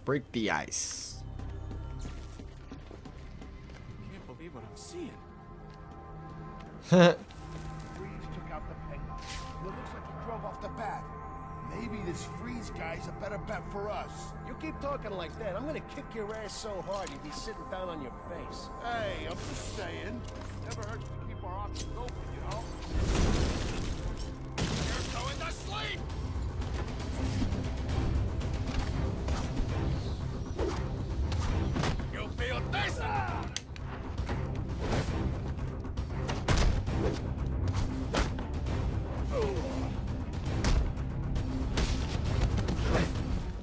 Break the ice. Can't believe what I'm seeing. Freeze took out the penguin. It looks like he drove off the bat. Maybe this Freeze guy's a better bet for us. You keep talking like that, I'm gonna kick your ass so hard you'll be sitting down on your face. Hey, I'm just saying. Never hurts to keep our options open, you know? You're going to sleep! You feel decent!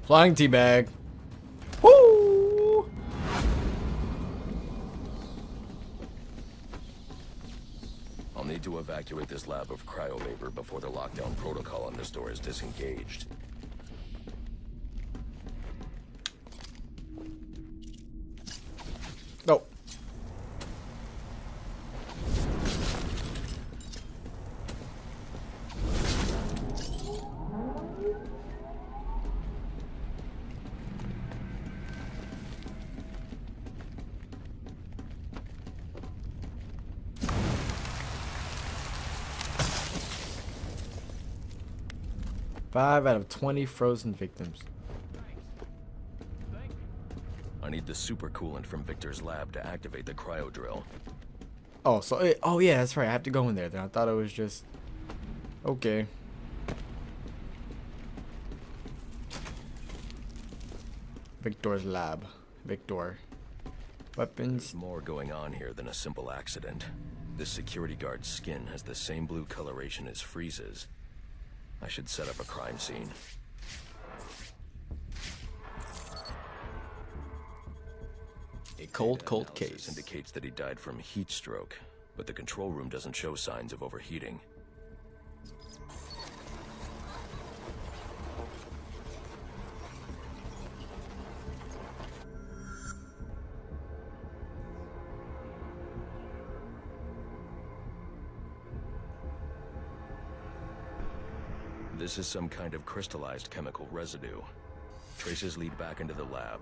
Flying teabag. Woo! I'll need to evacuate this lab of cryovapor before the lockdown protocol on this door is disengaged. No. Five out of 20 frozen victims. I need the supercoolant from Victor's lab to activate the cryo drill. Oh, so oh yeah, that's right. I have to go in there. Then I thought it was just okay. Victor's lab. Victor. Weapons. There's more going on here than a simple accident. This security guard's skin has the same blue coloration as Freeze's. I should set up a crime scene. A cold Analysis case. indicates that he died from heat stroke, but the control room doesn't show signs of overheating. This is some kind of crystallized chemical residue. Traces lead back into the lab.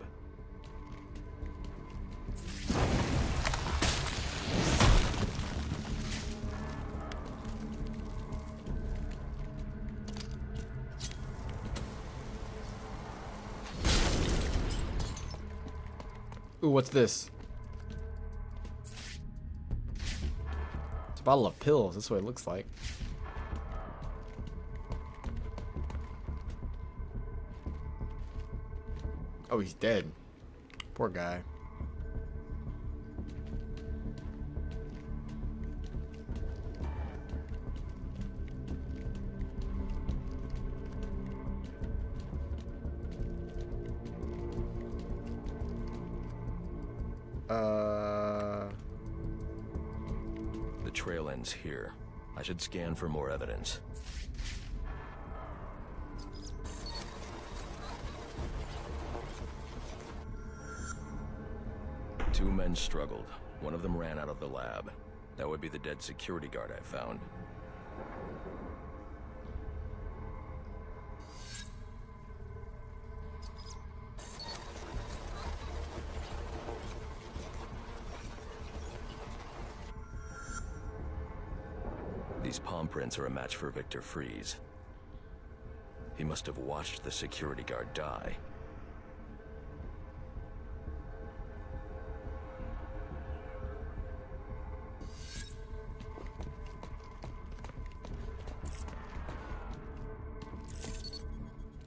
Ooh, what's this? It's a bottle of pills. That's what it looks like. Oh, he's dead. Poor guy. The trail ends here. I should scan for more evidence. Two men struggled. One of them ran out of the lab. That would be the dead security guard I found. These palm prints are a match for Victor Freeze. He must have watched the security guard die.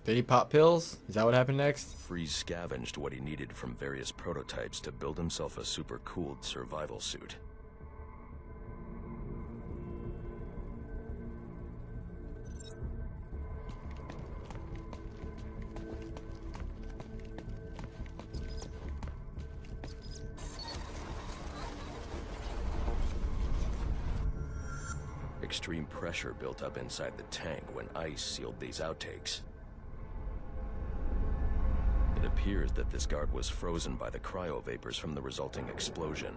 Did he pop pills? Is that what happened next? Freeze scavenged what he needed from various prototypes to build himself a super-cooled survival suit. Extreme pressure built up inside the tank when ice sealed these outtakes. It appears that this guard was frozen by the cryovapors from the resulting explosion.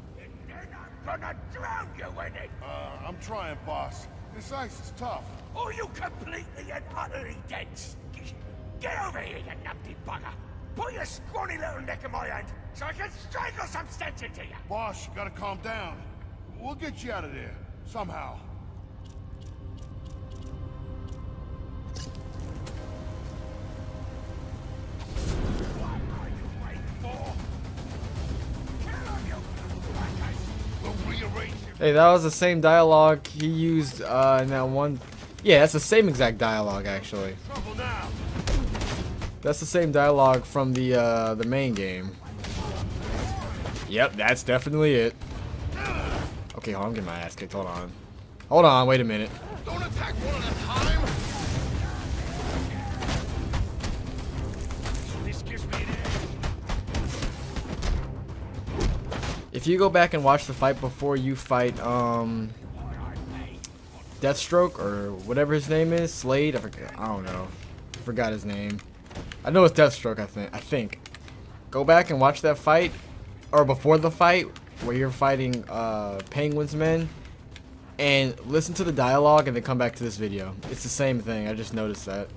gonna drown you in it! I'm trying, boss. This ice is tough. Oh, you completely and utterly dense. Get over here, you numpty bugger. Put your scrawny little neck in my hand so I can strangle some sense into you. Boss, you gotta calm down. We'll get you out of there. Somehow. What are you waiting for? Kill him, you fuckers. We'll rearrange it. Hey, that was the same dialogue he used in that one. Yeah, that's the same exact dialogue actually. Trouble now. That's the same dialogue from the main game. Yep, that's definitely it. Okay, hold on, I'm getting my ass kicked. Hold on. Hold on, wait a minute. Don't attack one at a time. This gives me an edge. If you go back and watch the fight before you fight Deathstroke or whatever his name is, Slade, I don't know. I forgot his name. I know it's Deathstroke, I think. Go back and watch that fight, or before the fight, where you're fighting Penguin's men, and listen to the dialogue and then come back to this video. It's the same thing, I just noticed that.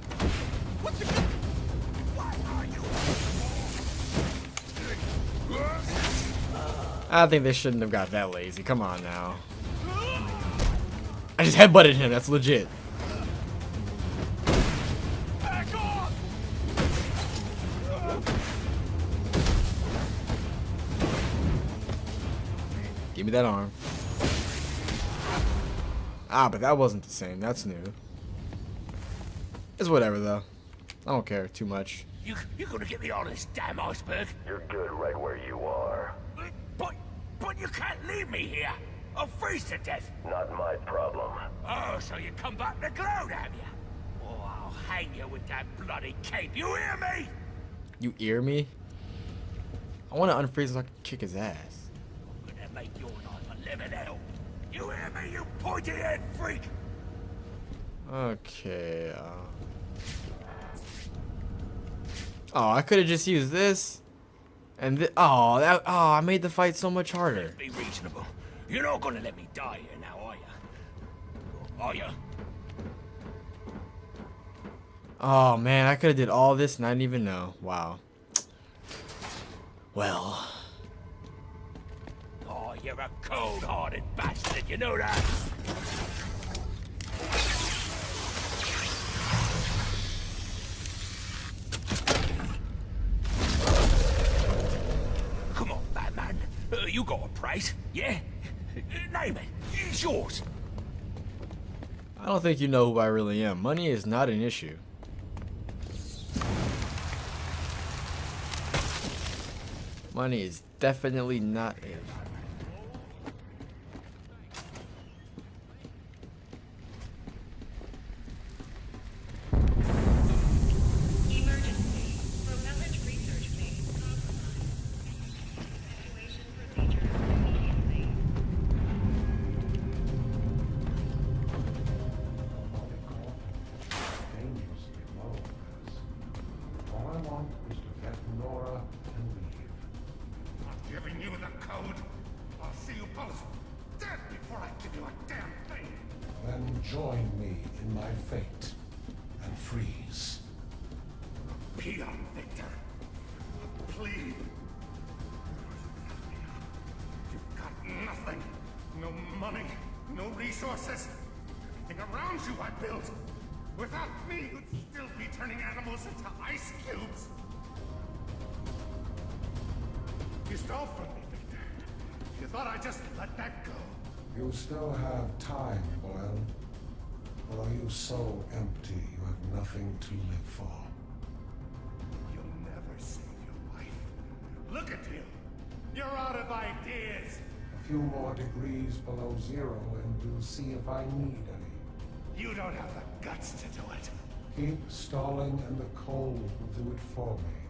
I think they shouldn't have got that lazy, come on now. I just headbutted him, that's legit. Give me that arm. Ah, but that wasn't the same. That's new. It's whatever, though. I don't care too much. You're gonna get me on this damn iceberg? You're good right where you are. But you can't leave me here. I'll freeze to death. Not my problem. Oh, so you come back to gloat, have you? Oh, I'll hang you with that bloody cape. You hear me? You ear me? I want to unfreeze so I can kick his ass. I'm gonna make your life a living hell. You hear me, you pointy-head freak? Okay. Oh, I could have just used this. And I made the fight so much harder. Be reasonable. You're not gonna let me die here now, are you? Are you? Oh man, I could have did all this and I didn't even know. Wow. Well. Oh, you're a cold-hearted bastard, you know that? Come on, Batman. You got a price, yeah? Name it. It's yours. I don't think you know who I really am. Money is not an issue. Money is definitely not an issue. Emergency. Propellant research phase compromised. Evacuation procedures immediately. Dangerously low, Chris. All I want is to get Nora and leave. I'm giving you the code. I'll see you both dead before I give you a damn thing. Then join me in my fate and freeze. Peon, Victor. A plebe. You've got nothing. No money, no resources. Everything around you I built. Without me, you'd still be turning animals into ice cubes. You stole from me, Victor. You thought I'd just let that go. You still have time, Boyle. Or are you so empty you have nothing to live for? You'll never save your life. Look at you. You're out of ideas. A few more degrees below zero and we'll see if I need any. You don't have the guts to do it. Keep stalling and the cold will do it for me.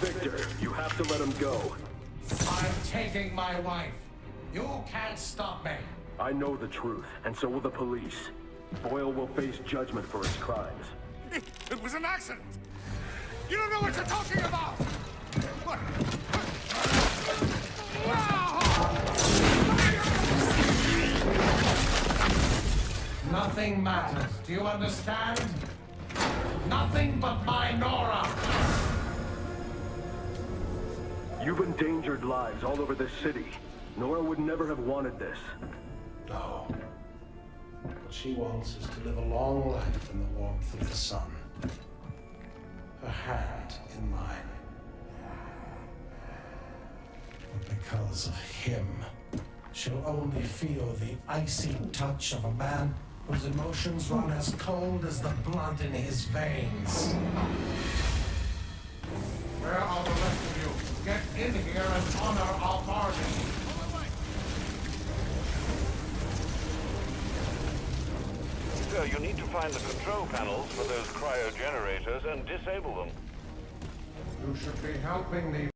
Victor, you have to let him go. I'm taking my wife. You can't stop me. I know the truth, and so will the police. Boyle will face judgment for his crimes. It was an accident! You don't know what you're talking about! What? Nothing matters. Do you understand? Nothing but my Nora! You've endangered lives all over this city. Nora would never have wanted this. No. What she wants is to live a long life in the warmth of the sun. Her hand in mine. But because of him, she'll only feel the icy touch of a man whose emotions run as cold as the blood in his veins. Where are the rest of you? Get in here and honor our bargain. Sir, you need to find the control panels for those cryogenerators and disable them. You should be helping me.